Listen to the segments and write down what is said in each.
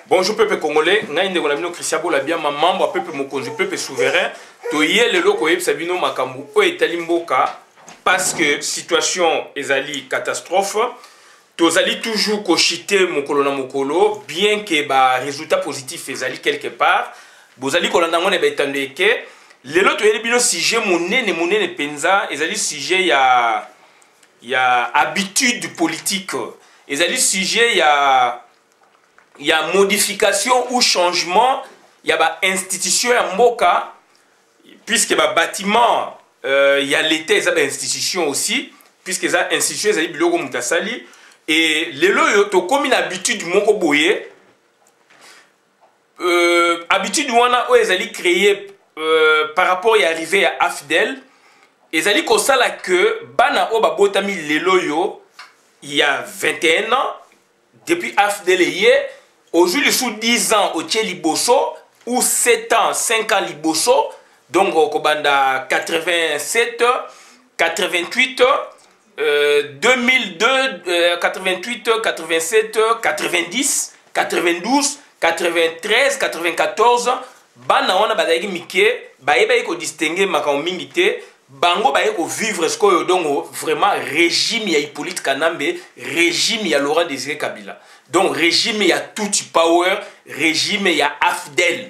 Bonjour peuple congolais, ngai ndeko na bino Christian Bola bien membre peuple mokonzi peuple souverain. To yé lelo ko yebisa bino makambu o etali mboka parce que situation ezali catastrophe. Tozali toujours kochiter mokolo na mokolo bien que ba résultat positif ezali quelque part. Bozali kolanda ngone ba etandeke. Lelo to yeli bino sujet monene penza ezali sujet ya habitude politique. Ezali sujet il y a modification ou changement, il y a institution ya mboka, puisque ba bâtiment, il y a l'État, il y a institution aussi, puisque il y a institution, il y a biloko mutasali, et lelo yo to comme une habitude moko boye, habitude wana o ezali créé par rapport à arrivé à AFDEL, ezali kosala que bana o ba botami lelo yo il y a 21 ans depuis AFDEL yé. Aujourd'hui, sous 10 ans, au Tché Liboso, ou 7 ans, 5 ans Liboso, donc au Kobanda 87, 88, 2002, 88, 87, 90, 92, 93, 94, bana wana badaki mike, baye ko distinguer makao mingi te, bango baye ko vivre ce que donc vraiment régime ya Hippolyte Kanambe, régime ya Laurent Désiré Kabila. Donc régime ya Tutsi Power, régime ya AFDEL.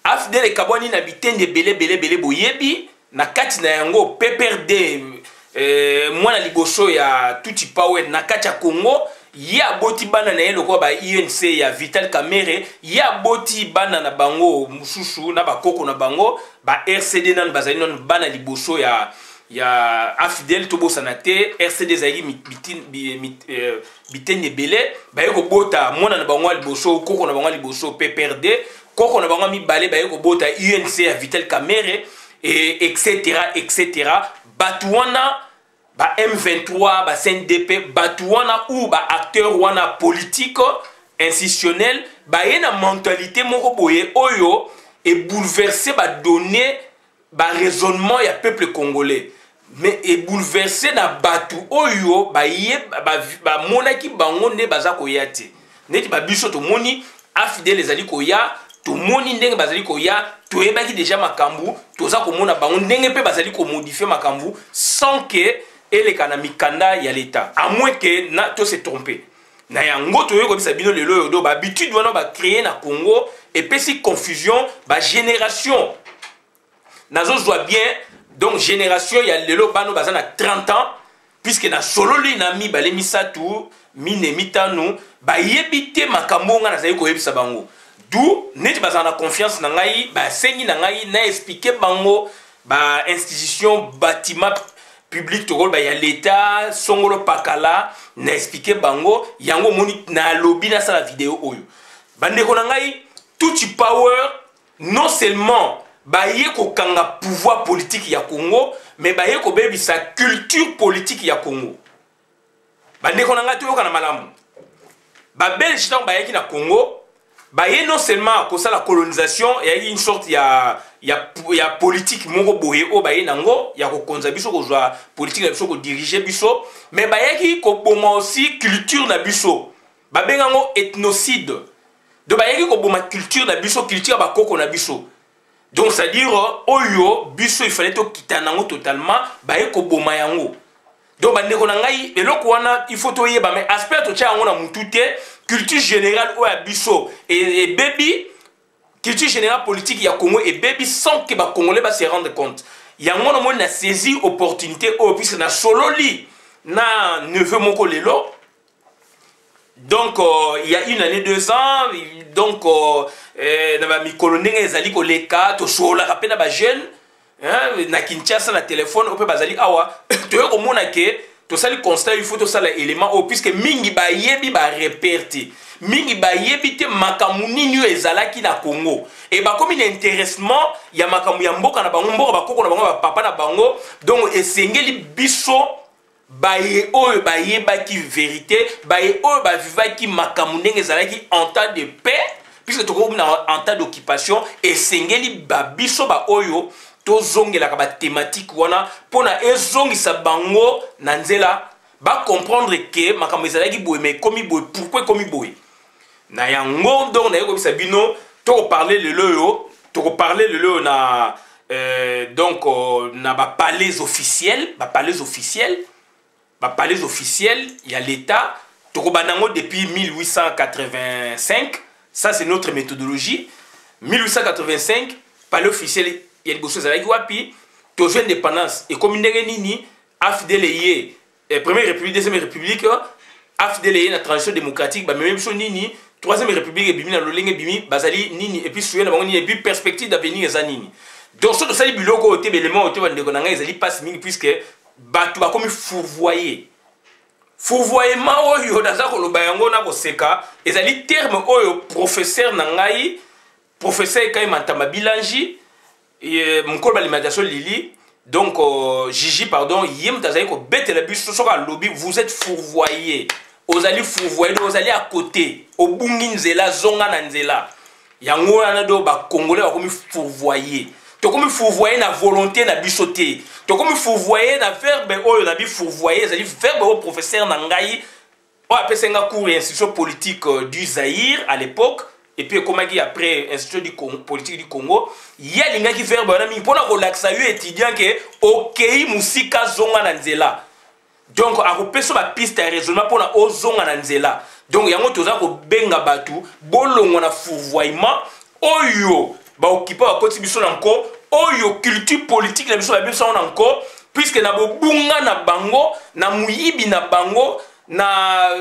AFDEL e kabwani na bitende belé boyebi na kati na yango PPRD mwana liboso ya Tutsi Power na kati ya Congo ya boti bana na yelo kwa ba UNC ya Vital Kamerhe ya boti bana na bango mususu na bakoko na bango ba RCD nan bazali non bana liboso ya AFDEL tobo sanate RCD zagi bitende belé ba yeko bota mwana na bango liboso koko na bango liboso PPRD koko na bango mibale ba yeko bota UNC ya Vital Kamerhe et etc. Batuana ba M23 ba CNDP batuana ou ba acteur wana politique institutionnel ba yena mentalité moko boye oyo et bouleverser ba donner ba raisonnement ya peuple congolais mais et bouleverser na batu oyo ba ye ba monaki bango ne baza koya te neti ba biso to moni AFDEL ezali koya to moni ndenge bazali koya to yebaki déjà makambu toza komona bango ndenge pe bazali ko modifier makambu sans que et les kanamikanda ya l'état à moins que na to se tromper na yango to yeko bisa bino lelo yodo ba habitude wana ba créer na Congo et puis si confusion ba génération nazo zwa bien donc génération ya lelo bano bazana 30 ans puisque na solo li na mi bale misatu mine mitanu ba yebite makambo nga na zayi ko yebisa bango d'où neti bazana confiance na ngai ba sengi na ngai na expliquer bango ba institution bâtiment public to rôle ba ya l'état songolo pakala na expliquer bango yango moni na lobby na sala vidéo oyo bande ko na ngai Tutsi Power non seulement ba ye ko kanga pouvoir politique ya Congo mais ba ye ko bebi sa culture politique ya Congo bande ko na ngai to kana malamu ba belge tant ba yaki na Congo ba ye non seulement ko sala colonisation et une sorte ya politique moko boye o ba ye nango ya ko konza biso ko jwa politique na biso ko diriger biso mais ba yaki ko boma aussi culture na biso ba bengango ethnocide do ba yaki ko boma culture na biso culture ba koko na biso donc c'est à dire oyo biso il fallait to kitanango totalement ba ye ko boma yango donc ba ndeko na ngai eloko wana il faut to yeba mais aspect to tia yango na mutute culture générale o ya biso et baby culture générale politique ya Congo et baby sans que ba congolais ba se rendre compte yango na mona saisi opportunité o puisque na solo li na neveu moko lelo donc il y a une année 2 ans donc na ba mikolo ndenge ezali ko leka to sola kapena ba jeune na Kinshasa na téléphone o pe bazali awa to yo komona ke to sali constat il faut to sala élément o puisque mingi ba yebi ba réperti mingi ba yebi te makamu nini ezalaki na Congo et ba comme un intéressement ya makamu ya mboka na bango mboka bakoko na bango ba papa na bango donc esengeli biso ba ye oyo ba yebaki vérité ba ye oyo ba vivaki makamu ndenge ezalaki en temps de paix puisque to ko na en temps d'occupation esengeli ba biso ba oyo tozongela ka ba thématique wana pona ezongisa bango na nzela ba comprendre que makambo ezalaki boye mais komi boye pourquoi komi boye na yango donc na yeko bino to parler le lo na donc na ba palais officiel il y a l'état to banango depuis 1885. Ça c'est notre méthodologie. 1885 palais officiel il y a des choses avec wapi to jeune indépendance et comme ndenge nini afdélé première république deuxième république afdélé la transition démocratique ba même chose nini troisième république bimi na lolenge bimi bazali nini et puis souya na bango nini et puis perspective d'avenir eza nini. Donc ce sali biloko ote belement ote ba ndeko nanga ezali passe mingi puisque batu ba comme fourvoyement oyo daza koloba yango na koseka ezali terme oyo professeur nangai professeur Kai Mantamba Bilangi mukolo l'alimentation Lili donc Gigi pardon yem tazali ko betela biso soka lobby vous êtes fourvoyé ozali fourvoyé ozali à côté obungi nzela zonga na nzela yango wana do ba congolais ba komi fourvoyé to komi fourvoyé na volonté na biso te to komi fourvoyé na verbe oyo na bi fourvoyé ezali verbe au professeur nangai o apesenga cours institution politique du Zaïre à l'époque et puis comme dit après institution du Congo, politique du Congo il y a linga qui verbe na mi pona ko laksa yo étudiant que okei musika zonga na nzela donc a repeso ba piste ya raisonnement pona ozonga na nzela donc yango toza ko benga batu bolongo na fourvoyement oyo ba occupé ba koti biso nanko oyo culture politique na biso ba biso nanko puisque na bobunga na bango na muyibi na bango na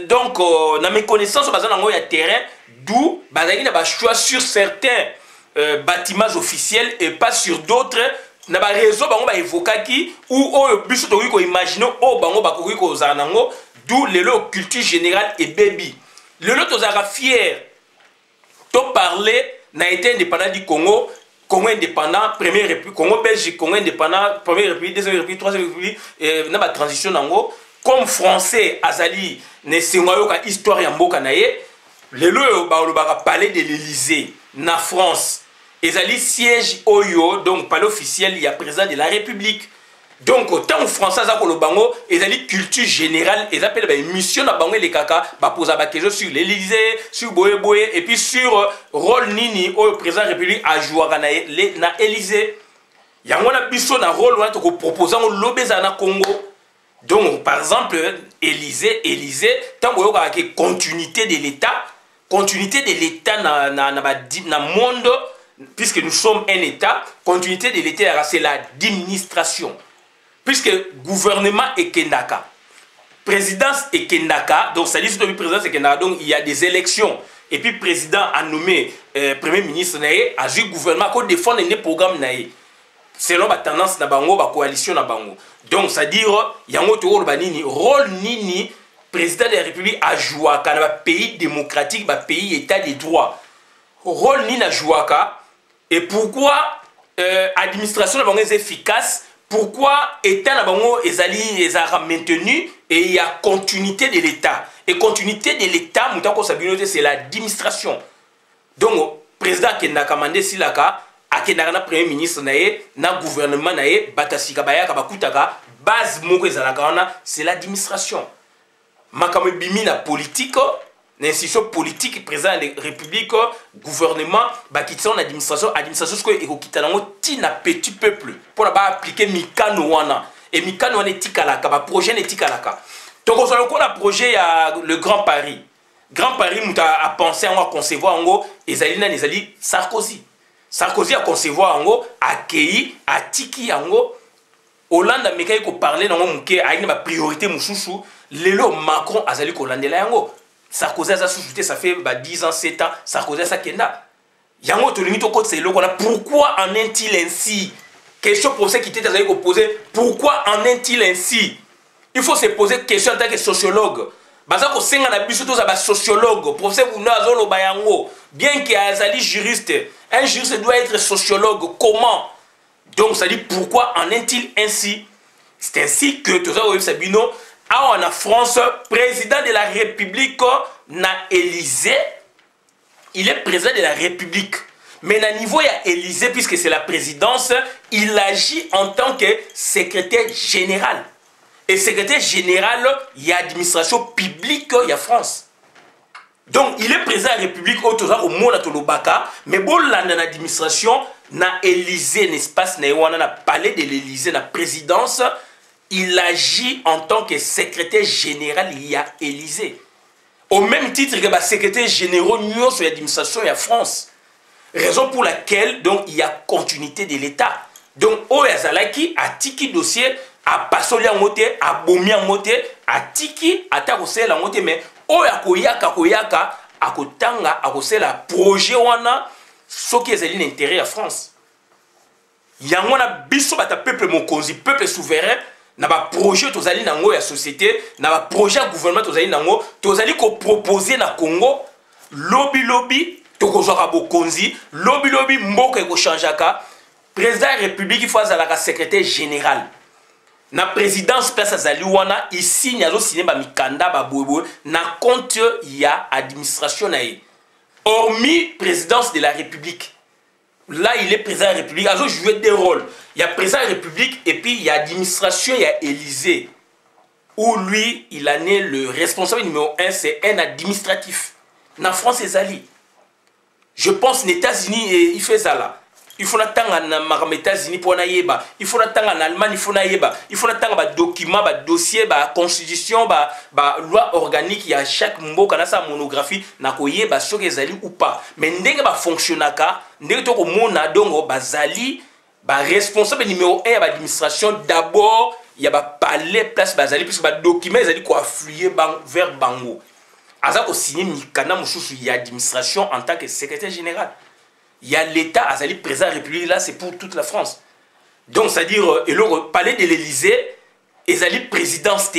donc na méconnaissance bazana ngo ya terrain d'où bazaki na ba choix sur certains bâtiments officiels et pas sur d'autres na ba réseau bango ba évokaki ou oyo biso to ko imaginer o bango ba ko zanango d'où le culture générale et baby le lot tozara fier to parler na été indépendant du Congo indépendant première république Congo Belgique Congo indépendant première république deuxième république troisième république na ba transition nango comme français azali ne sengoyo ka histoire ya mboka na ye lelo ba olobaka palais de l'Élysée na France ezali siège oyo donc palais officiel il y a président de la République donc tant français za kolobango ezali culture générale et appelle ba émission na bango les kaka ba poser ba question sur l'Élysée sur boye et puis sur rôle nini au président de la République a joué na Élysée yango na biso na rôle wana to ko proposer lobeza na Congo. Donc, par exemple, Élysée, tant que continuité de l'État dans le monde, puisque nous sommes un État, continuité de l'État, c'est l'administration. Puisque gouvernement est Kendaka, présidence est Kendaka, donc ça dit que le président est Kendaka, donc il y a des élections. Et puis, le président a nommé Premier ministre, a joué gouvernement pour défendre les programmes. Selon la tendance na bango ba coalition na bango donc ça dire yango to rôle banini rôle nini président de la République a joué quand ba pays démocratique ba pays état de droit rôle nini a joué et pourquoi administration na bango est efficace pourquoi état na bango ezali ezara maintenu et il y a continuité de l'état et continuité de l'état mutako sabinote c'est l'administration donc président Kendaka mandé silaka akendaka na premier ministre nae na gouvernement nae batasika bayaka bakutaka base moko ezalaka wana c'est l'administration makambo bimi na politique na institution politique président de la République gouvernement bakitisa na administration ce que ekokita nango tina petit peuple pour ba appliquer mikano wana et mikano wana etikalaka ba projet etikalaka donc on a un projet ya le Grand Paris muta a pensé à concevoir ngo ezali na ezali Sarkozy a concevoir yango accueilli atiki yango Hollande ameka ko parler nango muke aina ba priorité mususu lelo Macron azali ko landela yango Sarkozy a sous-souté ça fait 10 ans 7 ans Sarkozy a kenda yango to limite ko tselo kona pourquoi en est-il ainsi question pour ceux qui étaient azali ko poser pourquoi en est-il ainsi il faut se poser question en tant que sociologue bazako senga na biso to za ba sociologue professeur Bounazolo bayango bien qu'il azali juriste un juriste doit être sociologue comment donc ça dit pourquoi en est-il ainsi c'est ainsi que tout ça Sabino a en France président de la République na Élysée il est président de la République mais na niveau il y a Élysée puisque c'est la présidence il agit en tant que secrétaire général. Et secrétaire général, il y a administration publique, il y a France. Donc, il est président de la République au monde à Tolobaka, mais bon, là, dans l'administration, na Élysée, n'est-ce pas, na palais de l'Élysée, na présidence, il agit en tant que secrétaire général, il y a Élysée. Au même titre que le secrétaire général sur l'administration, il y a France. Raison pour laquelle, donc, il y a continuité de l'État. Donc, Oyazalaki a tiki dossier, a passé en moté, a bomi en moté, a tiki, a takosé en moté, mais koyaka akotanga akosela projet wana soki ezali l'intérêt à France. Yango na biso bata peuple mokonzi, peuple souverain, na ba projet tozali nango ya société, na ba projet ya gouvernement tozali nango, tozali ko proposer na Congo lobby tokozwaka bokonzi, lobby mboka eko changeaka, président de la République il faut azalaka secrétaire général. Na présidence place azali wana ici nyazo signé ba mikanda ba bobo na compte ya administration na ye. Hormis présidence de la République. Là il est président de la République, azo jouer des rôles. Il y a président de la République et puis il y a administration, il y a Élysée. Où lui, il en est le responsable numéro 1, c'est un administratif. Na France ezali. Je pense aux États-Unis il fait ça là. Il faut attendre aux États-Unis pour naïeba. Il faut attendre en Allemagne, il faut naïeba. Il faut attendre des documents, des dossiers, des constitutions, des lois organiques. Il y a chaque mot qui a sa monographie, na koyeba sur les alliés ou pas. Mais ndenge ba fonctionnaka, ndenge to ko mona dongo bazali, ba responsable numéro 1 de l'administration d'abord, il y a ba palais place bazali puisque ba documents ils ko affluer vers bango. Aza ko signer mikana mususu ya administration en tant que secrétaire général. Il y a l'État, Azali président de la République, là, c'est pour toute la France. Donc, c'est-à-dire, le palais de l'Élysée, Azali présidence.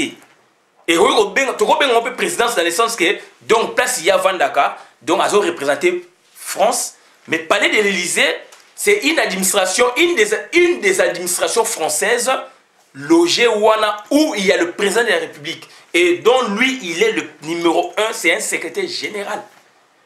Et on peut présidence dans le sens que, donc, place il y a Vandaka, donc, Azo représenté France, mais palais de l'Élysée, c'est une administration, une des administrations françaises, logée où il y a le président de la République. Et dont lui, il est le numéro 1, c'est un secrétaire général.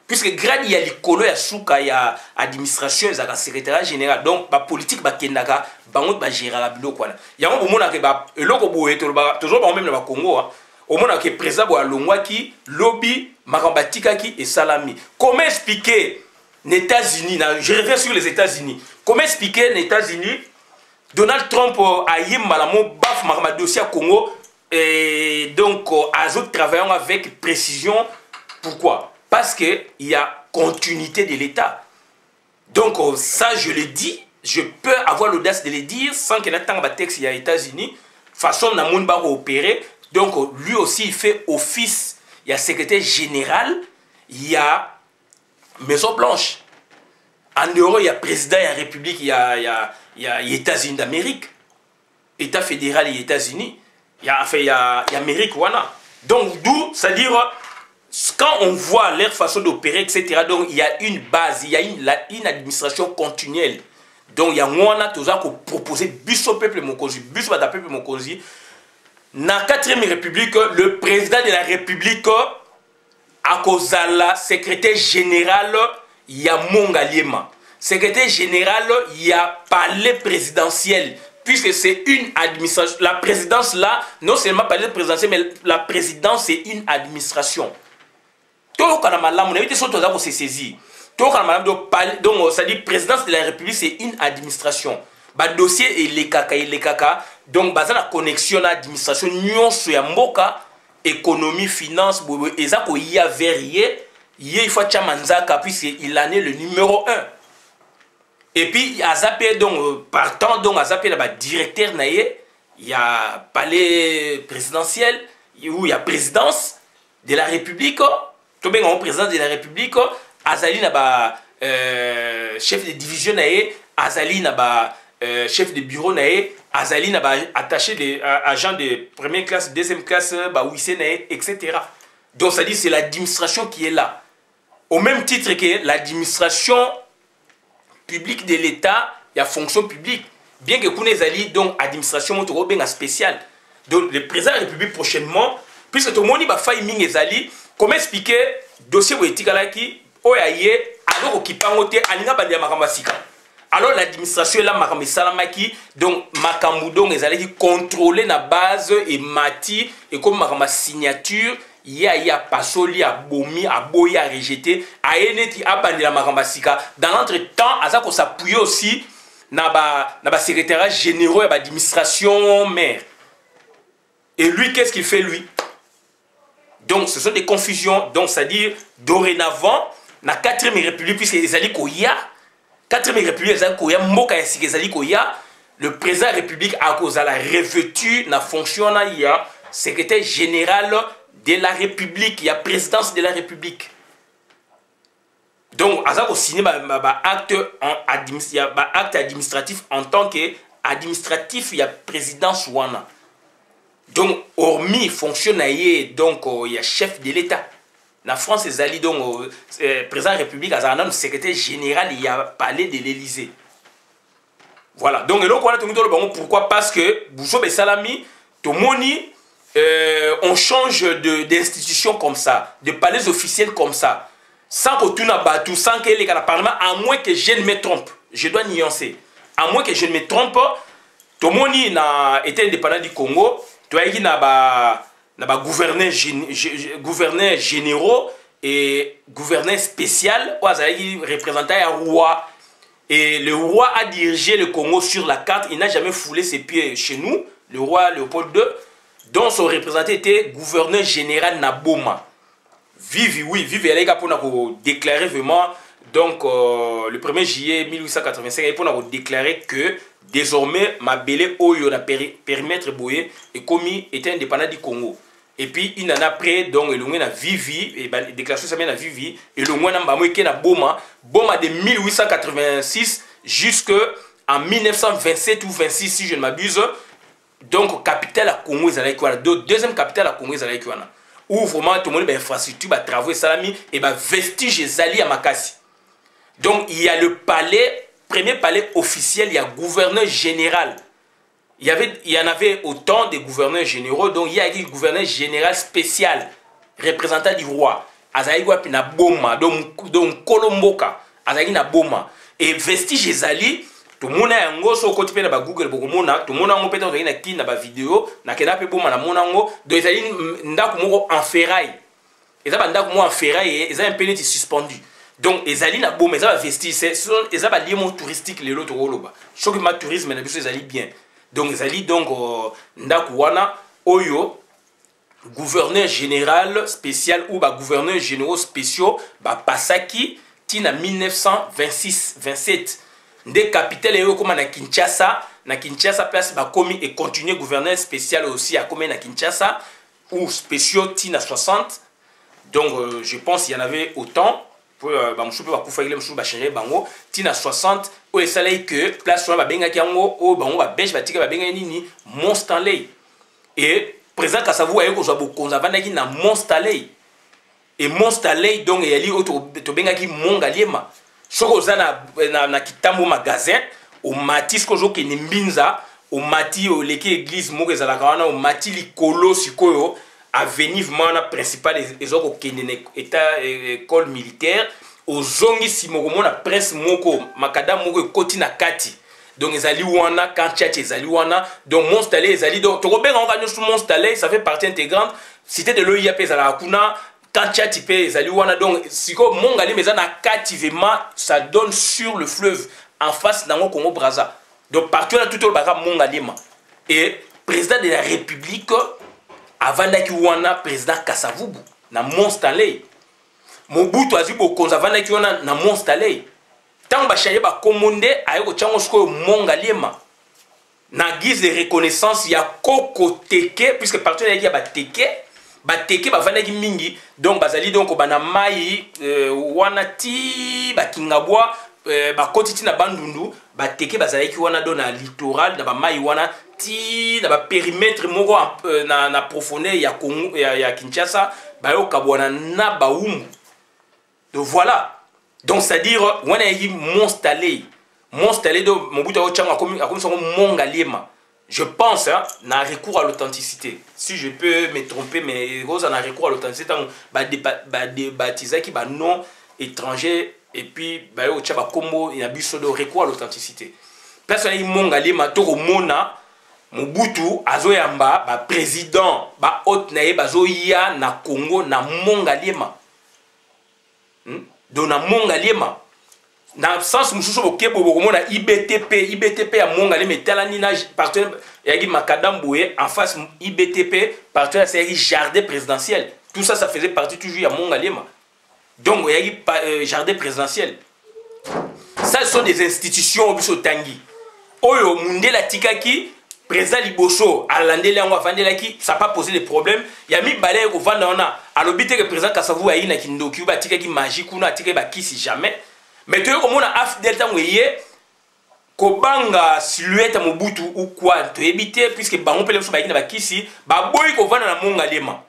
Puisque grâce il y a l'écolo, il y a souka, il y a l'administration, il y a le secrétaire général. Donc, la politique, il y a la gérer la bilo. Il y a un moment où il y a toujours même dans le Congo, au moment où le président de Longwaki, lobby, Marambatikaki et Salami. Comment expliquer les États-Unis, je reviens sur les États-Unis, comment expliquer les États-Unis, Donald Trump a eu malamon, baf, Maramadosia Congo, et donc, Azo travaillant avec précision. Pourquoi? Parce qu'il y a continuité de l'État. Donc ça, je le dis, je peux avoir l'audace de le dire sans qu'il y ait tant de texte, il y a les États-Unis, façon dont on va opérer. Donc lui aussi, il fait office, il y a secrétaire général, il y a Maison Blanche. En Europe, il y a président, il y a République, il y a États-Unis d'Amérique. État fédéral et États-Unis. Il y a Amérique, voilà. Donc d'où, c'est-à-dire... Quand on voit leur façon d'opérer, etc., donc il y a une base, il y a une administration continuelle. Donc il y a un toujours qu'on proposer bus au peuple mokonzi, bus au peuple mokonzi. Dans la 4e République, le président de la République, à cause de la secrétaire général, il y a Mongaliema. Secrétaire général, il y a palais présidentiel. Puisque c'est une administration. La présidence là, non seulement palais présidentiel, mais la présidence c'est une administration. Donc, c'est-à-dire présidence de la République, c'est une administration. Le dossier est les caca. Donc, la connexion à l'administration, économie, finance, il y a verrier, il faut puisqu'il en est le numéro 1. Et puis, partant, donc, directeur, il y a palais présidentiel, où il y a présidence de la République. Tout bien, le président de la République, Azali n'a chef de division, Azali n'a chef de bureau, Azali n'a attaché des agents de première classe, deuxième classe, etc. Donc, ça dit c'est l'administration qui est là. Au même titre que l'administration publique de l'État, il y a fonction publique. Bien que Kouné Zali, donc, administration spéciale. Donc, le président de la République prochainement, puisque tout le monde va faire une Zali, comment expliquer le dossier politique qui alors qui alors l'administration est là, donc Makamudon est allé contrôler la base et mati et comme ma signature, ya pasoli a bomi a boya a rejeté a eneti a bandela makambasika dans l'entretemps aza ko s'appuyer aussi na ba secrétariat généraux et ba administration maire. Et lui qu'est-ce qu'il fait lui? Donc ce sont des confusions, donc c'est-à-dire dorénavant na 4e république puisque ezali ko ya 4e république ezali ko ya mboka ya sika ezali ko ya le président de la République a cause à la revêtu na fonction na ya secrétaire général de la République, il y a présidence de la République. Donc, il signé un acte administratif en tant qu'administratif, il y a présidence wana. Donc, hormis fonctionnaire, donc il y a chef de l'État. La France, les alliés, donc, président de la République, il y a un secrétaire général, il y a palais de l'Élysée. Voilà. Donc, pourquoi? Parce que, Boucho Bessalami, Tomoni, on change d'institution comme ça, de palais officiels comme ça, sans que tout n'a pas tout, sans que les Parlement, à moins que je ne me trompe, je dois nuancer, à moins que je ne me trompe, tout le monde a été indépendant du Congo, tout le monde a gouverneur généraux et gouverneur spécial, représentant un roi, et le roi a dirigé le Congo sur la carte, il n'a jamais foulé ses pieds chez nous, le roi Léopold II, dont son représentant était gouverneur général Naboma. Vivi, oui, Vivi, elle a déclaré vraiment, donc le 1er juillet 1885, elle a déclaré que désormais, Mabele Oyo, na périmètre Boye, et commis était indépendant du Congo. Et puis, il en a après, donc, il a Vivi, et la déclaration ça vient à Vivi, et le moins na Boma, Boma de 1886 jusqu'en 1927 ou 26, si je ne m'abuse. Donc, capitale à Congo, deuxième capitale à Congo, où vraiment tout le monde a infrastructure, travaux, salami, et vestige Zali à Makassi. Donc, il y a le palais, premier palais officiel, il y a gouverneur général. Il y en avait autant de gouverneurs généraux, donc il y a un gouverneur général spécial, représentant du roi. Azaïgwa Pina Boma, donc Kolomboka, Azaïna Boma. Et vestige Zali, tout le monde a un gros côté de Google, tout le monde a un peu de vidéo, na kenape boma na monango, donc ils ont en ferraille. Ils ont en ferraille et ils ont un peu suspendu. Donc ils ont na boma, ils ont vestige, ils ont des lieux touristiques les autres roloba. Choc ma tourisme na biso ils ont bien. Donc ils ont donc ndakuwana oyo gouverneur général spécial ou gouverneur généraux spéciaux pasaki tina 1926-27. Des capitales comme na Kinshasa place bakomi et continuer gouverneur spécial aussi à comme na Kinshasa ou spéciaux tina 60. Donc je pense qu'il y en avait autant pour bamushupe bakufa ile mushupe bachérer bango tina 60 ou esalai que place sur ba benga kiango o bango ba belge batika ba benga nini Monstanley et président Kasavu ayo ko zo bokonza vandaki na Monstanley et Monstanley donc yali auto to benga ki Mongaliema. Soko za na kitambo magasin au mati skojo ke nimbinza au mati au leki église moko ezalaka wana au mati likolo sikoyo avenue mana principale ezoko kendene état école militaire au zongi simoko mona prince moko makada moko ekoti na kati donc ezali wana kantiati ezali wana donc Monstanley ezali donc tokobenga onga sur Monstanley ça fait partie intégrante cité de l'OIAP ezala kuna Kantiati pe ezali wana donc siko mongali meza na captivement ça donne sur le fleuve en face d'Ango Congo Brazza. Donc partout là tout le baka mongalima et président de la République avandaki wana président Kasavubu na Monstanley. Mobutu azibo konza avandaki wana na Monstanley. Tant ba chaye ba komonde ayeko chango siko mongalima. Na guise de reconnaissance ya koko teke puisque partout là il y a ba teke bateke bavandaki mingi donc bazali donc bana mai wana ti bakingabwa bakoti ti na bandundu bateke bazalaki wana do na littoral na ba mai wana ti na ba périmètre moko na profondeur ya Congo ya Kinshasa bayo kabwana na baumbu. Donc voilà, donc c'est à dire wana yi Monstanley do Mobutu ochanga akomi songo Mongaliema. Je pense, hein, na recours à l'authenticité. Si je peux me tromper, mais on a recours à l'authenticité, baptiser qui non étranger et puis au Tchaba Combo il y a de recours à l'authenticité. Personnellement, mongali matoro mona Mobutu azoyamba ba président ba haute naye bazoya na Congo na Mongaliema. Donc na Mongaliema. Dans le sens mususu okebo bokomona IBTP ya Mongaliema etalani na partenaire yaki Makadam Bouye en face IBTP partenaire c'est jardin présidentiel. Tout ça ça faisait partie toujours ya Mongaliema. Donc yaki jardin présidentiel. Ça ce sont des institutions biso tangi. Oyo mundela tikaki président Liboso alandeli yango afandelaki ça pas poser des problèmes ya mi balé ko vanda ona alobite que président Kasavu ayi na kindoki ba tikaki magie kuna tikaki ba kisi jamais mais tu comme on a AFDEL tango yé ko banga silhouette Mobutu ou quoi to éviter puisque bango pele so ba yina ba kisi ba boy ko vanda na Mongaliema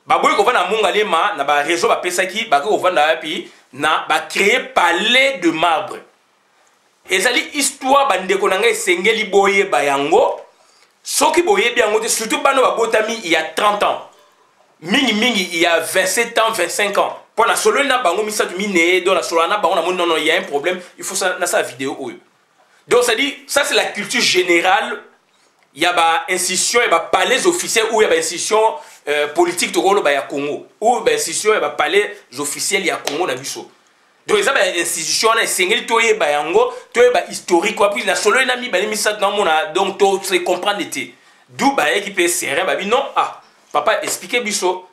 ba boy ko vanda na Mongaliema na ba réseau ba pesaki ba ko vanda api na ba créer palais de marbre ezali histoire bandeko nanga esengeli boye bayango soki boye biango te surtout bano babotami il y a 30 ans mingi il y a 27 ans 25 ans pour la solo na bango misatu mine dans la solo na bango na non non il y a un problème il faut ça na sa vidéo oyo donc ça dit ça c'est la culture générale il y a ba institution et ba palais officiels ou il y a ba institution politique to rolo ba ya Congo ou ba institution et ba palais officiels ya Congo na biso. Donc ça ba institution na sengeli toye ba yango toye ba historique quoi puis na solo na mi ba mi ça dans mon donc to se comprendre été d'où ba équipe serré ba bi non ah papa expliquer biso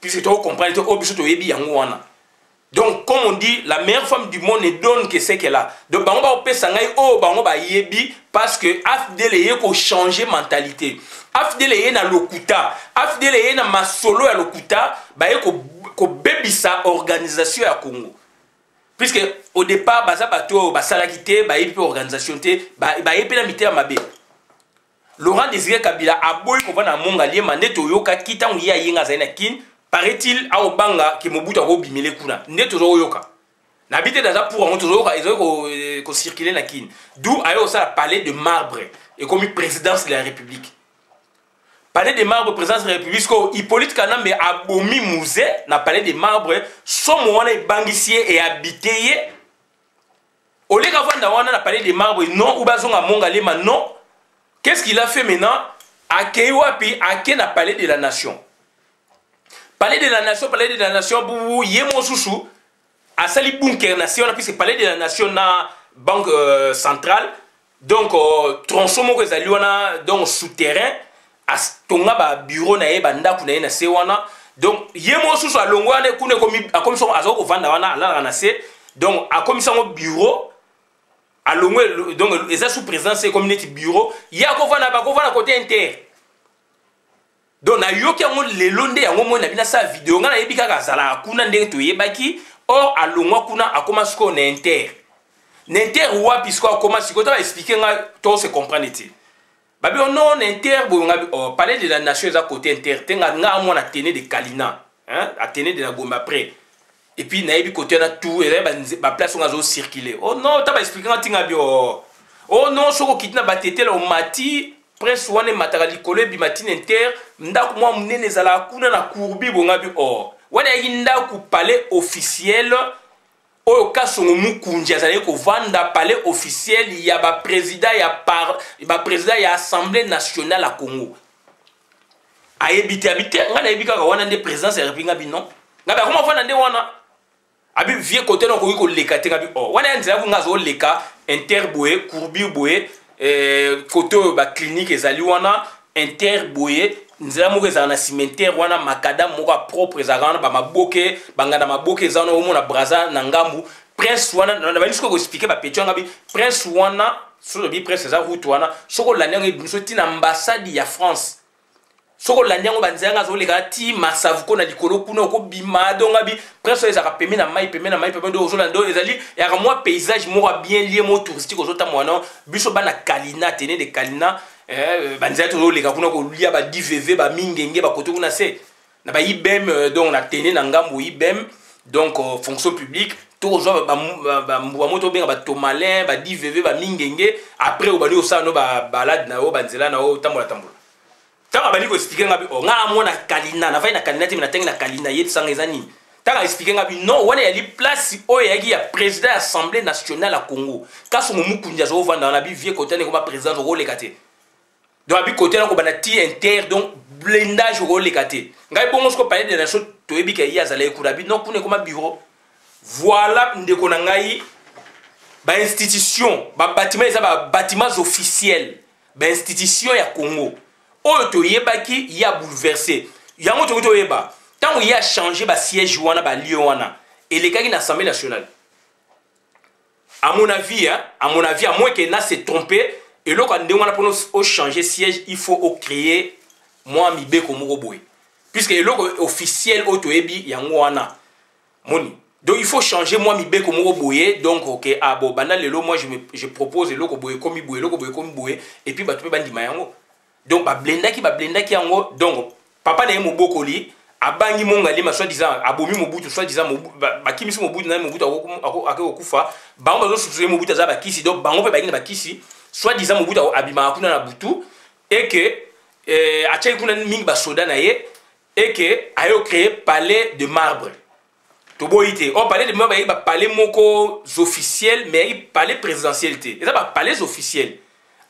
puisque tu comprendre to biso to yebi yango wana. Donc comme on dit la meilleure femme du monde ne donne que ce qu'elle a. Donc bango ba opesa ngai o bango ba yebi parce que AFDEL ye ko changer mentalité. AFDEL ye na lokuta, AFDEL ye na masolo ya lokuta ba ye ko bebisa organisation ya Congo. Puisque au départ, baza bato basalakité, ba yepi organisation té, ba yepi na mité mabe. Laurent Désiré Kabila a boy ko na Mongaliema neto yoka kitangu ya yenga zaina kin, paraît-il a obanga ki Mobutu ko bimele kuna. Neto yoka. Na bité dans pour on yoka ils ko circuler na kin. D'où ayo ça palais de marbre et comme présidence de la République. Palais de marbre présidence de la République ko Hippolyte Kanambe a bomi musée na palais de marbre somo wana bangissier et habité au lieu qu'avant wana na palais de marbre non ou bazonga Mongaliema non qu'est-ce qu'il a fait maintenant akeiwapi ake na palais de la nation palais de la nation bu yemo susu asali bunker nation puisque palais de la nation na banque centrale donc tronçon moko ezali wana donc souterrain tonga ba bureau na ye banda kuna na se wana donc yemo susu alongwane kuna comme ça azoko vanda wana ala na se donc a comme ça bureau alongwe donc eza sous présidence et communauté bureau ya ko vanda côté inter donc na yoki yango lelonde yango mo na bina sa vidéo ngana yebika ka zala kuna ndenge to yebaki or alongwa kuna akoma siko na inter wa pisco akoma siko to expliquer nga to se comprendre ti babi non inter bo ngabi palais de la nation à côté inter tenga nga mo na tene de Kalina hein a tene de la Gombe après et puis na yebi côté na tout et ba place on a zo circuler oh non ta ba expliquer nga tinga bi oh non soko kitna batetela o mati presse wane mataka likolo bi matine inter ndako mo munene zala kuna na courbi bo ngabi oh wana yinda ku palais officiel oyo kasongo mukunji azali ko vanda palais officiel ya ba président ya assemblée nationale à Congo ayebite habite ngana yebika ka wana nde présidence ya république ngabi non ngabi comment vanda nde wana abi vie côté no ko leka te ngabi oh wana nzela ku ngazo leka interboé courbi boé côté ba clinique ezali wana interboé nzela moko ezala na cimetière wana makadam moko propre ezala wana bamaboke banganda maboke eza wana omona braza na ngambu prince wana na bani siko expliquer ba petio ngabi prince wana sur bi prince eza route wana soko lanyango biso tina ambassade ya France soko lanyango banzanga zo leka ti masavuko na likolo kuna ko bima donga bi prince eza ka pemena mai ndo ozolando ezali ya moi paysage moko bien lié mo touristique ozota mwana biso bana Kalina tene de Kalina banzela to leka kuna ko lia ba DVV ba mingenge ba koto kuna se na ba IBEM donc na tene na ngambo IBEM donc fonction publique to zo ba moto benga ba tomalin ba DVV ba mingenge après obali osano ba balade na o banzela na o tambola tanga bali ko expliquer ngabi o nga mona Kalina na vai na Kalina te na tenga na Kalina yet sanga ezani tanga expliquer ngabi non wana ya li place o yaki ya président assemblée nationale à Congo kaso mukunja zo vanda na bi vie kotane ko ba président zo leka te donc abi côté là ko bana ti inter donc blindage ko lekate ngai bongo ko parler de nation toyebi ka ya zala ekurabi non kune comme bureau voilà ndeko na ngai ba institution ba bâtiment ça ba bâtiments officiels ba institution ya Congo oyo toyebaki ya bouleversé yango toyeba tant il a changé ba siège wana ba lieu wana et les gars qui l'Assemblée nationale à mon avis à moins que na s'est trompé et là quand on a pour changer siège il faut créer moi mibe comme roboé puisque le officiel otoyebi yango wana moni donc il faut changer moi mibe comme roboé donc OK ah bon bana lelo moi je propose le roboé comme boé et puis ba to bandima yango donc ba blenda ki yango donc papa na mo bokoli abangi mongali ma soi-disant abomi mobutu soi-disant bakimisi mobutu na mobutu akokufa bango bazo soutenir mobutu za bakisi donc bango pe bakini bakisi soi-disant mobutu abima kuna na butu et que acha kuna mingi ba soda na ye et que ayo créer palais de marbre to boité on palais de marbre ba palais moko officiel mais palais présidentiel té et ça ba palais officiel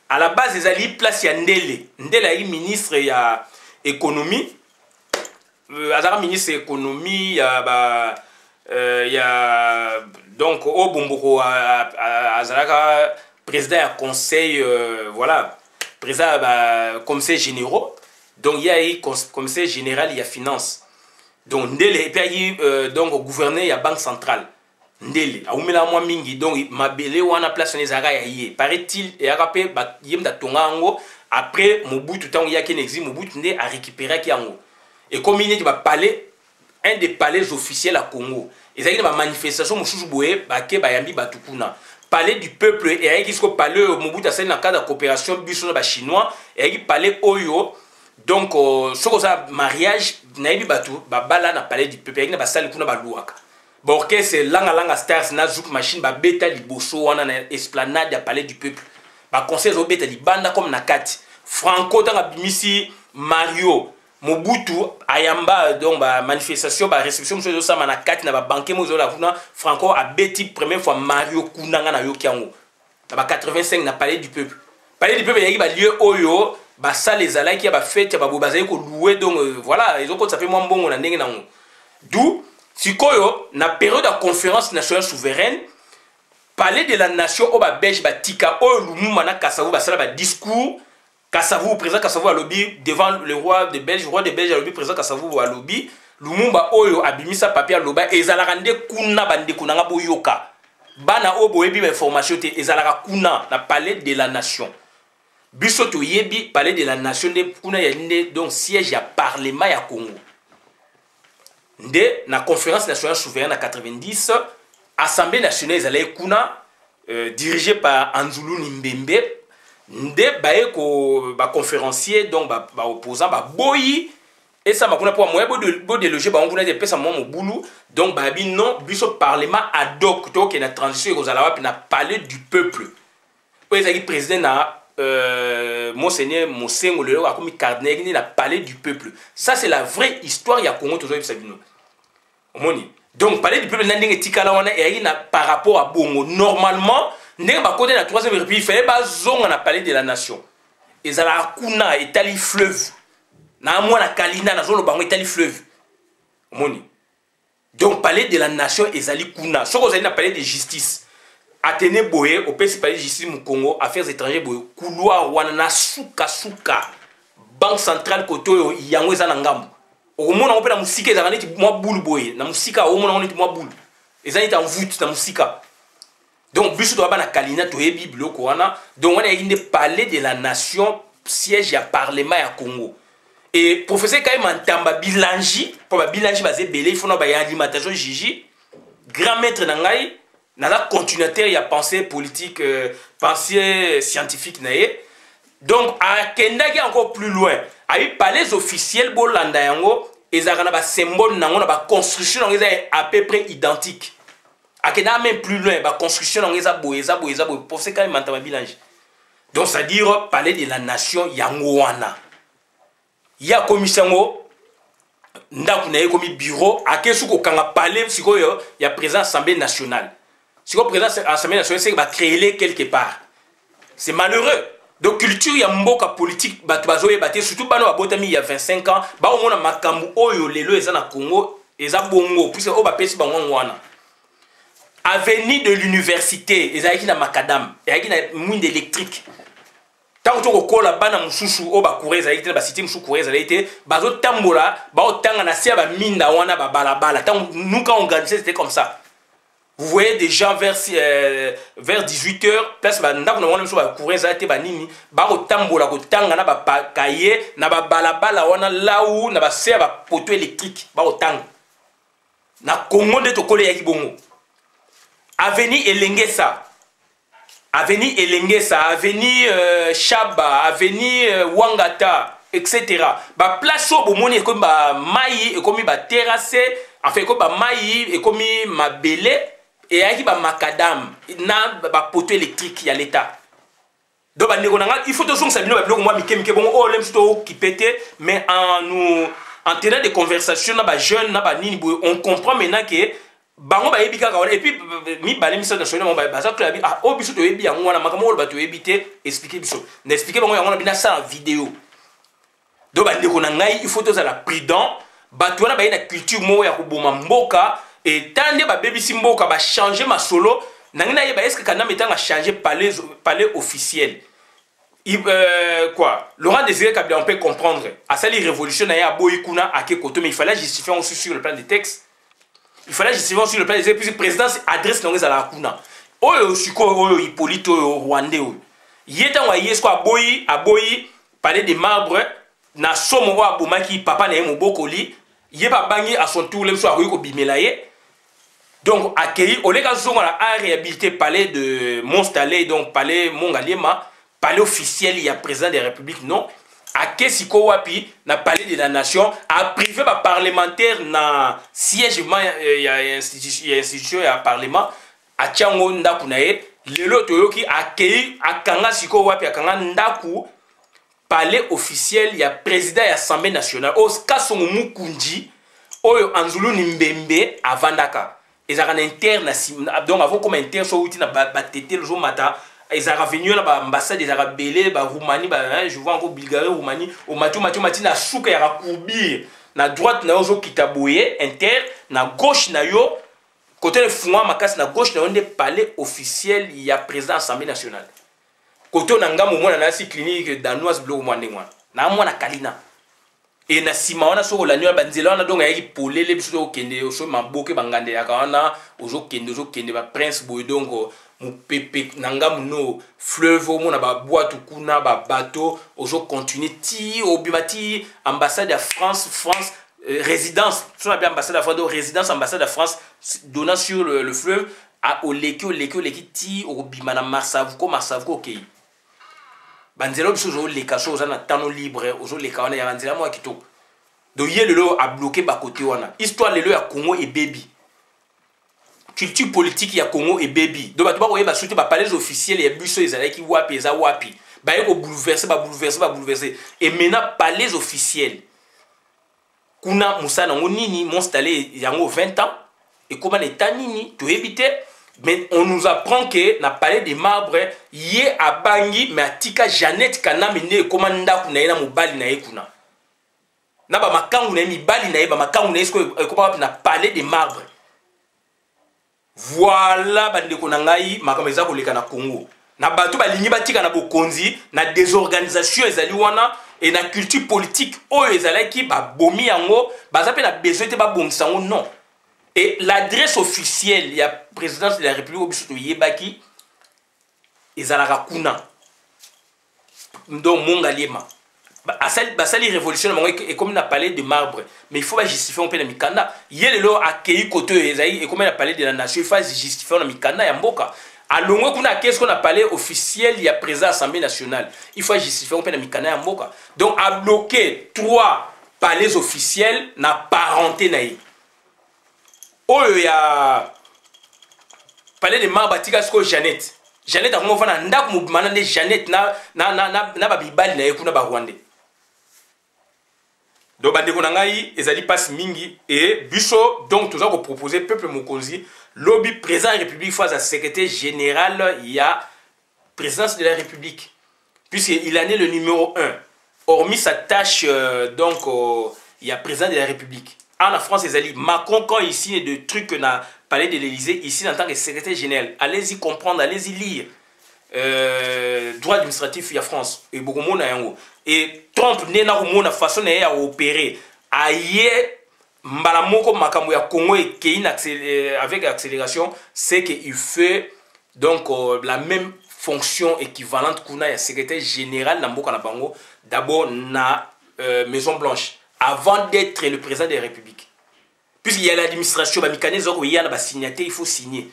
à la base ezali place ya ndele ay ministre ya économie azara ministre économie ya donc au bomboko azara président ya conseil voilà président conseil généraux donc il y a conseil général il y a finance donc ndele et puis donc gouverneur ya banque centrale ndele aumela mwa mingi donc mabele wana place on ezara ya yé paraît-il et arape ba yemda tongango après Mobutu tant il y a qu'un exil Mobutu ndé a récupéré qui yango et comme il va parler un des palais officiels à Congo et ça y est ma manifestation mususu boye ba ke ba yambi batukuna palais du peuple et avec ce palais Mobutu a dans le cadre de coopération biso ba chinois et avec palais oyo donc ce que ça mariage na yebi batu ba bala na palais du peuple avec na ba salle kuna ba luaka ba orchestre langa stars na zouk machine ba beta liboso wana na esplanade ya palais du peuple ba conseil zo beta libanda comme na kati Franco tanga bimisi Mario Mobutu ayamba donc ba manifestation ba réception monsieur ça na kati na ba banque mo la kuna Franco a beti première fois Mario kunanga na yokiango na ba 85 na palais du peuple yaki ba lieu oyo ba salle les alaki ya ba fête ya ba bobazai ko louer donc voilà ils ont ça fait moins bon na ndenge nango d'où sikoyo na période de conférence nationale souveraine palais de la nation o ba belge ba tika o lumuma na Kasavu ba sala ba discours Kasavu, président Kasavu à lobby devant le roi des Belges à lobby, président Kasavu à lobby, Lumumba Oyo abimisa papier à lobby, et Zalarande Kuna Bande Kunanga Boyoka. Bana Obo Ebi information, et Zalara Kuna, na palais de la nation. Bisoto Yebi, palais de la nation, de Kuna Yande, donc siège à parlement à Congo. De la conférence nationale souveraine à 90, Assemblée nationale Zalaï Kuna, dirigée par Anzulu Nimbembe. Nde bae ko ba conférencier donc ba opposant ba boyi et ça makuna pour moi bo déloger ba on kuna de pesa mo boulou donc ba bi non biso parlement ad hoc to ke na transition ko zala wapi na palais du peuple o ezaki président na monseigneur Mosengo lelo akomi cardinal ni na palais du peuple ça c'est la vraie histoire ya Congo tozo bisa bino omoni donc palais du peuple na ndenge tikala wana et na par rapport à bongo normalement ndenge ba côté la troisième république il fallait ba zonga na palais de la nation ezala kuna etali fleuve na mwana kalina na zolo bango etali fleuve omoni donc palais de la nation ezali kuna soko ezali na palais de justice Athénée boye au palais de justice mu Congo affaires étrangères boye couloir wana na suka banque centrale koto yango ezana ngambo okomona opela musika ezala neti mwa bulu boye na musika omona neti mwa bulu ezali ta mvutu na musika. Donc, biso to na kalina to yebi biloko wana donc on a une palais de la nation siège à parlement à Congo et professeur Kaï Mantamba Bilangi pour Bilangi basé belé il faut na ba alimentation Gigi grand maître nangai na la continuateur ya pensée politique pensée scientifique naé donc à kendaki encore plus loin a eu palais officiel bolanda yango ezaka ba symbole nango na ba construction nango à peu près identique. Akena même plus loin, la construction on eza boye pour ce quand même Mantamba Bilangi. Donc ça dit palais de la nation yango wana. Ya commission ndaku na komi bureau akesu ko kanga palais sikoyo ya président assemblée nationale. Siko président assemblée nationale c'est va créer quelque part. C'est malheureux. donc culture ya mboka politique bato bazoyeba te surtout bana babotami il y a 25 ans baomona makambo oyo lelo eza na Congo eza bongo puisque oyo bapesi bango wana avenue de l'université ezalaki na makadam ezalaki na mwinde électrique tant que kokola bana mususu oyo bakure ezalaki te na basite mususu kure ezalaki te bazotambola baotanga na se ya baminda wana babalabala tant nous quand on grandissait c'était comme ça. Vous voyez des gens vers 18h, place ndako na wana mso ba courir za te ba nini, ba kotambola kotanga na ba kaye na ba balabala wana là où na ba se ba poteau électrique, ba kotanga. Na Congo de tokole ya kibongo. Avenue Elengesa. Avenue Elengesa, avenue Chaba, avenue Wangata, etc. Ba place au bomoni comme ba mayi et comme ba terrasse, enfin comme ba mayi et comme ma belé. Et il y a macadam, na ba poteau électrique y a l'état. Donc il faut toujours savoir que moi bon oh l'aime qui pète mais en tenant des conversations na ba jeune na ba nini on comprend maintenant que bango ba yebika et puis mi balé mi ça national ba ça que ah oh biso to yebi yango wana makamo ba to yebite expliquer biso n'expliquer bango yango na bina ça en vidéo. Donc il faut toujours être prudent ba to na ba na culture mo ya koboma mboka. Et tant que baby Simboka va changer ma solo, est-ce que Kanam est en changer palais officiel? Quoi? Laurent Désiré Kabila, on peut comprendre. À ça, les révolutions, il y a Boïkouna à quel côté, mais il fallait justifier aussi sur le plan des textes. Il fallait justifier sur le plan des textes, puis le président adresse à la Kuna. Oh, Suko, Hippolyte, Rwandais. Il est en Wayes, quoi, à Boï, palais des marbres, na somo à Boumaki, papa n'a Mobokoli, il est pas bangi à son tour, le soir, Ruko Bimelaye. Donc, accueilli, au lieu de réhabiliter palais de Monstalé, donc palais Mongaliema, palais officiel, il y a président des républiques, non. Accueilli Siko Wapi, na palais de la nation, à privé par parlementaire, na siège, il y a institution, il y a parlement, à Tchango Ndakunae, le lot qui accueilli à Kanga Siko Wapi, à Kanga Ndaku, palais officiel, il y a président et assemblée nationale. Oscar Songomu Kunji, Oyo Anzulu Nimbembe, à Vandaka. Ils ont un interne, donc avant comme interne, soit outil na batete le jour matin, ils ont venu là bas ambassade, ils ont belé, bas Roumanie, je vois encore Bulgarie, Roumanie, au Mathieu na souka ya Koubi, na droite na ozo Kitaboye, inter, na gauche na yo, côté le Fouan Makas na gauche na onde palais officiel, il y a président assemblée nationale. Côté on a un na si clinique danoise bleu moi ndengwa, na moi na Kalina. Et na sima wana soko la nuit banzela wana donc ayaki polele biso kende so maboke bangande ya kana ozo kende ba prince boy donc mu pepe nanga muno fleuve mo na ba boîte kuna ba bateau ozo continuer ti obimati ambassade de France résidence sur la ambassade de France résidence ambassade de France donnant sur le fleuve à oleki ti obimana Marsavuko OK. Banzelo biso zo leka so za na tano libre ozo leka wana ya banzela mo kitoko donc yé lelo a bloqué ba côté wana histoire lelo ya Congo et baby culture politique ya Congo et baby donc bato ba koyeba surtout ba palais officiel ya biso ezalaki wapi eza wapi ba yeko bouleverser et maintenant palais officiel kuna musana nini monstallé yango 20 ans et comment état nini to éviter. Mais on nous apprend que na palais des marbres yé a bangi mais atika Jeannette Kanamine komanda kuna ina mobali na ekuna na ba makangu na mibali na ba makangu na esko ko na palais des marbres. Voilà bande ko na ngai makameza ko leka na Congo na bato balingi batika na bokonzi na désorganisation ezali wana et na culture politique oyo ezalaki ba bomi yango baza pe na besoin te ba bongisa ngo non. Et l'adresse officielle, il y a présidence de la République au Yebaki, Ezalaka Kuna. Donc, Mongaliema. Basali révolution, et comme on a parlé de marbre, mais il faut justifier un peu la Mikanda. Yelelo a accueilli côté Ezaï, et comme on a parlé de la nation, il faut justifier la Mikanda et Mboka. À l'ongwe qu'on a qu'est-ce qu'on a parlé officiel, il y a président de l'Assemblée nationale. Il faut justifier un peu la Mikanda et Mboka. Donc, à bloquer 3 palais officiels, n'a parenté naï. Oh, il y a palais de Marbatika sko Jeannette. Jeannette a comment faire ndak mouvement de Jeannette na babibali na ekuna ba Rwandais. Donc bande ko nangai ezali passe mingi et biso donc tous ko proposer peuple mokonzi lobby président de la République face à secrétaire général il y a présidence de la République. puisqu'il en est le numéro 1. Hormis sa tâche, il y a président de la République. En France, Macron, quand il signe des trucs dans le palais de l'Élysée, ici en tant que secrétaire général, allez-y comprendre, allez-y lire. Droit administratif, il y a France. Et beaucoup de monde et Trump n'est pas la façon d'opérer. Aïe, Mbalamoko Makambo ya Congo et avec accélération, c'est qu'il fait donc la même fonction équivalente qu'on a secrétaire général Namboka Nabango, d'abord na Maison Blanche, avant d'être le président de la République. Puisqu'il y a l'administration, il faut signer.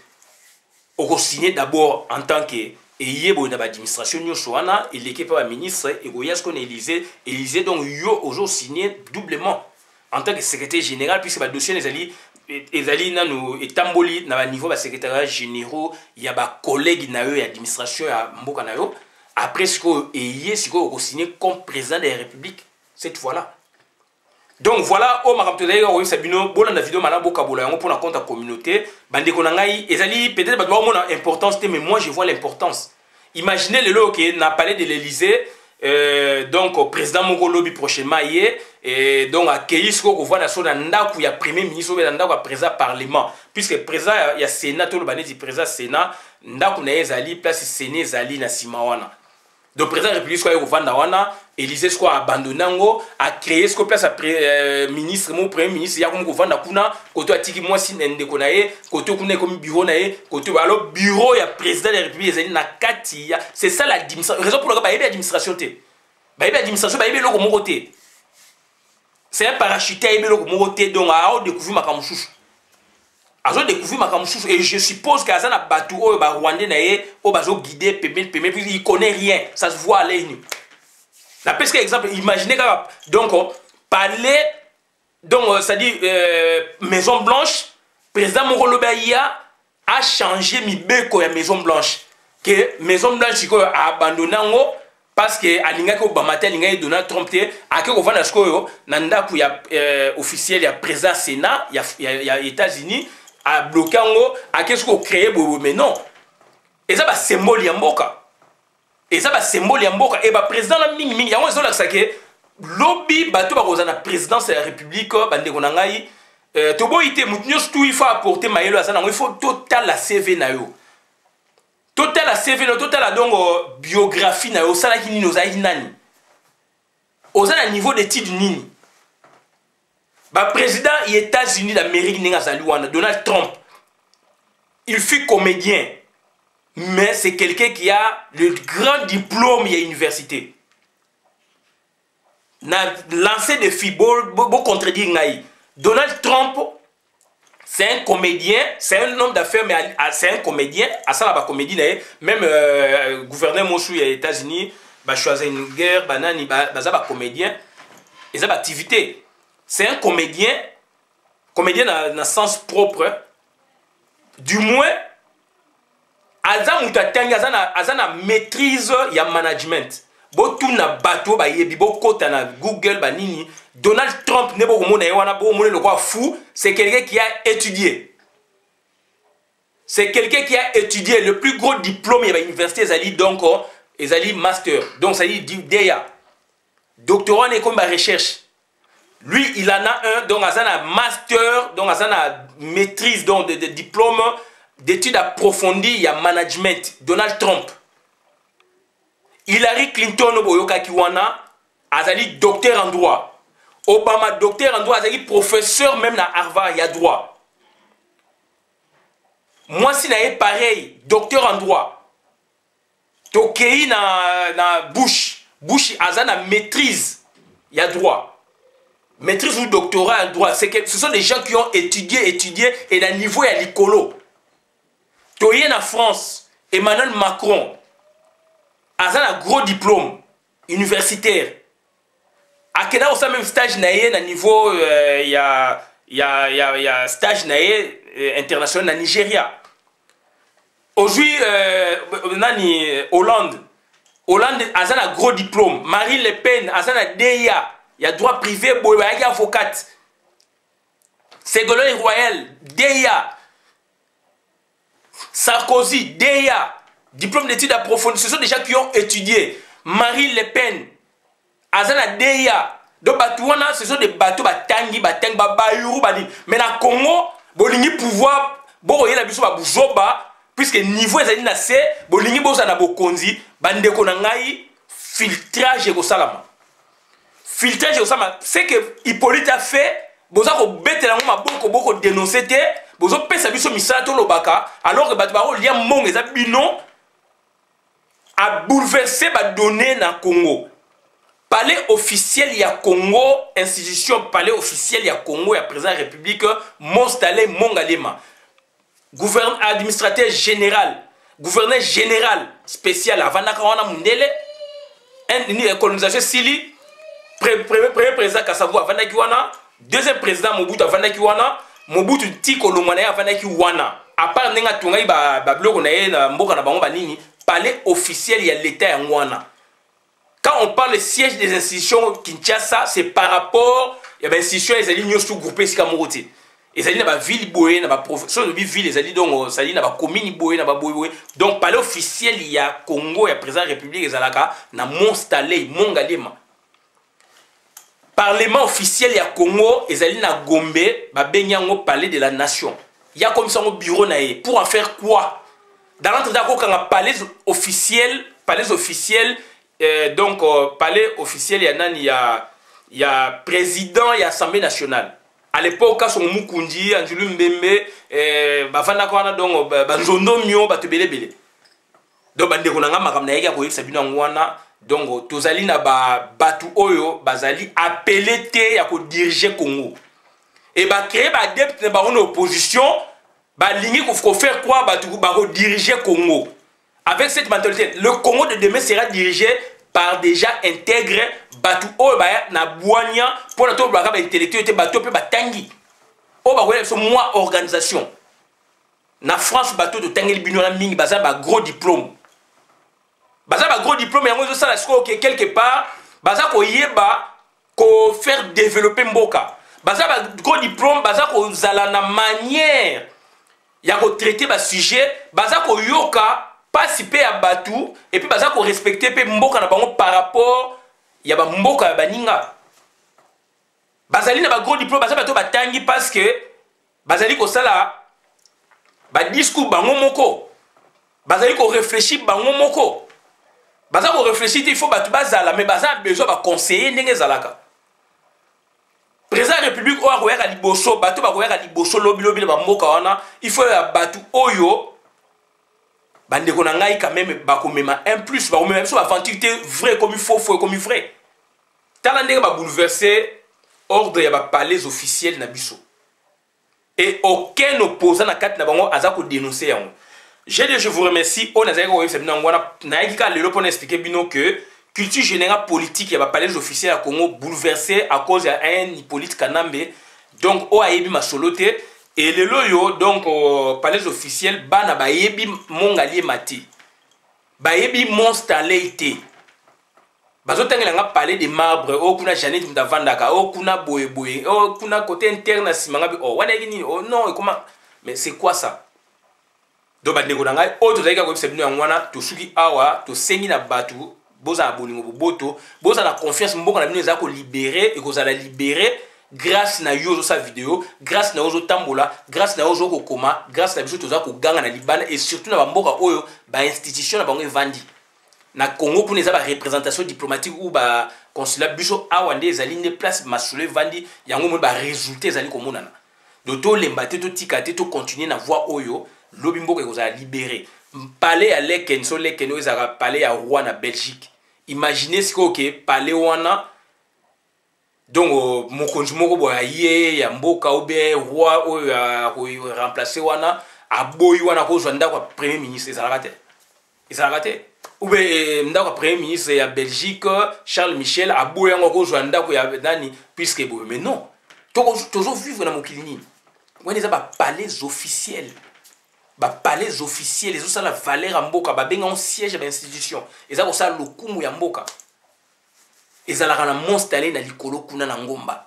On faut signer d'abord en tant que l'administration, et l'équipe ministre, et Élysée, donc il signé doublement en tant que secrétaire général, puisque le dossier est tamboli na niveau de secrétaire général, il y a des collègues na eux, administration à Mboka na eux. Après ce qu'on a signé comme président de la République cette fois-là. Donc voilà, au Maramtodai, au Sabino, bon la vidéo malabo kabola pour la compte à communauté, bande konangai, ezali peut-être pas mon importance, mais moi je vois l'importance. Imaginez le lot qui n'a parlé de l'Élysée, donc président Mongolobi prochainement hier, et donc accueilli ce qu'on voit dans son anda où il y a premier ministre ou anda où président parlement, puisque président il y a sénat tout le bandit président sénat, nda kuna ezali place séné ezali na simawana. Donc, le président de la République, Élysée soit abandonné, a créé ce qu'on place ministre, mon premier ministre, il y a comme côté Atiki, moi, si Nendekonae, côté comme bureau, côté alors bureau, il y a président de la République, c'est ça l'administration. Raison pour laquelle il y a l'administration. L'administration, il y a l'administration. C'est un parachuté, il y a l'administration. Donc, on a découvert ma camoufouche. Et je suppose qu'il y a un bateau au Rwandais qui guidé, puis il ne connaît rien. Ça se voit à l'œil. La pesque exemple, imaginez donc parler, donc c'est-à-dire Maison Blanche, président Mongolobaïa a changé la Maison Blanche. Que Maison Blanche a abandonné parce que Alinga Obamata, Alinga Donald Trump, à que on a ce que nanda il y a officiel, il y a président Sénat, il y a États-Unis. A bloqué à qu'est-ce qu'on crée mais non et ça va symbole yamboka et ça va symbole yamboka et bah président la ming ming yango zola que lobby bato ba kozana présidence de la République bande konangai to boité mutunyo tout il faut apporter maelo azana il faut total la CV na yo total la CV no total la donc biographie na yo sala ki nini ozali nani ozana niveau d'études nini. Le président des États-Unis d'Amérique, Donald Trump, il fut comédien, mais c'est quelqu'un qui a le grand diplôme à l'université. Lancé des filles, contredire Donald Trump, c'est un comédien, c'est un homme d'affaires, mais c'est un comédien, à ça la comédie, même gouverneur Mosou aux États-Unis, Schwarzenegger, Banani, comédien, et ça activité. C'est un comédien dans le sens propre. Du moins, Azana maîtrise ya management. Botu na bateau ba yebi bokota na Google banini. Donald Trump ne boko mona wana bo mona le quoi fou, c'est quelqu'un qui a étudié. C'est quelqu'un qui a étudié le plus gros diplôme à l'université ezali donc ezali master. Donc ça dit DEA. Doctorat n'est comme recherche. Lui, il en a un, donc il a un master, donc il a une maîtrise, donc de diplôme d'études approfondies, il y a management. Donald Trump. Hillary Clinton, il docteur en droit. Obama, docteur en droit, il professeur même à Harvard, il y a droit. Moi, si je pareil, docteur en droit, Tokei na Bush, il a une maîtrise, il y a droit. Maîtrise ou doctorat en droit, ce sont des gens qui ont étudié et d'un niveau à l'écolo. Toyen en France, Emmanuel Macron a un gros diplôme universitaire. À Kenya, on a même stage à niveau, il y a stage international au Nigeria. Aujourd'hui, Hollande a un gros diplôme. Marine Le Pen a un DIA. Il y a droit privé, il y a avocat. Ségolène Royal, DIA. Sarkozy, DIA. Diplôme d'études approfondies. Ce sont des gens qui ont étudié. Marie Le Pen azana deya donc batouana ce sont des bateaux batangi bayuru bani mais na Congo bolingi pouvoir bo yela biso ba buzoba puisque niveau ezali na C bolingi boza na bokonzi bandeko na ngai filtrage ko salama filtrage ko salama c'est que Hippolyte a fait boza ko betela ngoma boko dénoncer te bozo pesa biso misala to lobaka alors que bato ba lia monga eza bino a bouleversé ba donner na Congo. Palais officiel ya Congo, institution palais officiel ya Congo ya président de la République Mostale Mongalema. Gouverneur administrateur général, gouverneur général spécial Avanaka wana mundele, une colonisation Sili, premier président Kasavu Avanaki wana, deuxième président Mobutu Avanaki wana, Mobutu Tiko Lomwana Avanaki wana. À part nenga tungai ba bloko na ye na mboka na bango banini, palais officiel ya l'état ya wana. Quand on parle du siège des institutions Kinshasa, c'est par rapport à les institutions les alliés sous groupés si Kamoroté. Les alliés na ville boé na professeur de ville les alliés donc ça dit na commune boé na boé. Donc palais officiel il y a Congo, il y a président de la République et Zalaka na Monstalé Mongalema. Parlement officiel il y a Congo, les alliés na Gombe, ba benyango palais de la nation. Il y a comme ça au bureau na pour en faire quoi? Dans l'entre d'accord quand palais officiel donc, palais officiel, il y a président et assemblée nationale. À l'époque, quand on Mukundi, Anjulu Mbembe, Bafana Kwana, donc, Banzondo Mio, Batubele Bele. Donc, Bandekonanga, Makamnaïga, Koyek Sabina Ngwana, donc, Tozali na Batu Oyo, Bazali, appelé Te, Yako diriger Congo. Et créer adepte de une opposition, Ligné qu'on faire quoi, Bako diriger Congo. Avec cette mentalité, le Congo de demain sera dirigé par déjà intègre Batu Oba na Boania pour la tour de l'intellectualité Batu pe Batangi. Oba c'est moi organisation. Na France Batu de Tangel Binola Ming baza ba gros diplôme. Baza ba gros diplôme yango ça la score quelque part baza ko yeba ko faire développer Mboka. Baza ba gros diplôme baza ko zala na manière ya ko traiter ba sujet baza ko yoka participer à Batou et puis baza ko respecter pe mboka na bango par rapport ya ba mboka ya baninga bazali na ba gros diplôme baza bato batangi parce que bazali ko sala ba discours bango moko bazali ko réfléchir bango moko baza ko réfléchir il faut bato bazala mais baza besoin ba conseiller ndenge zalaka président de la République o akoyaka liboso bato bakoyaka liboso lobi ba mboka wana il faut ya bato oyo bandeko na ngai quand même bakomema un plus bakomema biso baventilité vrai comme il faut faux comme il vrai tala ndenge ba bouleverser ordre ya ba palais officiel na biso et aucun opposant na kati na bango aza ko dénoncer yango je vous remercie on azali ko yebisa bino ngwana na yika lelo pour expliquer bino que culture générale politique ya ba palais officiel à Congo bouleversé à cause ya un Hippolyte Kanambe donc o ayebi masolote. Et le loyo, donc, palais officiel, bana bayebi mongalie mati. Bayebi monstaleité. Bazotangela nga palais de marbre, oh kuna Janet Mdavandaka, oh kuna boye boye, oh kuna côté interne simanga bi, oh wana yini, oh non, comment? Mais c'est quoi ça? Donc bandeko na ngai, oh tozalika ko sebino yangwana, to suki awa, to sengi na batu, boza na bolingo boboto, boza na confiance mboka na bino za ko libérer et ko za la libérer. Grâce na yozo sa vidéo, grâce na yozo tambola, grâce na yozo kokoma, grâce na biso toza ko ganga na libana et surtout na bamboka oyo ba institution na bango evandi. Na Congo pour les ba représentation diplomatique ou ba consulat biso awande ezali ne place masule vandi yango mo ba résultat ezali ko monana. Doto lembate to tikate to continuer na voie oyo lobi mboka ekozala libéré. Palais à lekenso lekeno ezaka palais ya roi na Belgique. Imaginez ce que palais wana donc mokonzi moko boya ye ya mboka ou bien roi oyo ya remplacer wana aboyi wana ko zwanda kwa premier ministre ezalaka te ou bien ndako premier ministre ya Belgique Charles Michel aboyi yango ko zwanda ko ya nani puisque boye mais non toujours vivre na mokili nini wena eza ba palais officiel ezo sala valeur ya mboka babenga on siège ya institution eza ko sala lokumu ya mboka ezalaka na monstale na likolo kuna na ngomba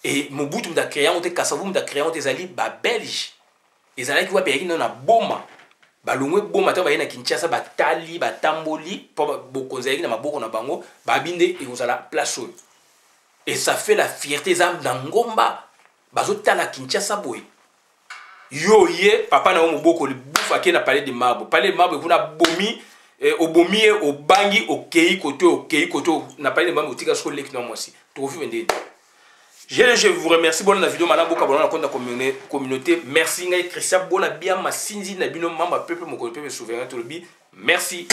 et Mobutu mda créant te Kasavu mda créant te ezali ba belge ezalaki wapi yaki na boma balongwe boma ta bayena Kinshasa batali batamboli po bokonzaki na maboko na bango babinde ekozala place oyo. Et ça fait la fierté za na ngomba bazotala Kinshasa boy. Yo ye papa na moboko le bouffa ke na palais de marbre. Palais de marbre kuna bomi obomi obangi okei koto na palais de marbre otika so lek na moi aussi. Trofi vende. Je vous remercie pour la vidéo mana boka bona konta communauté. Merci ngai Christian bona bien masinzi na bino mamba peuple moko peuple souverain to le bi. Merci.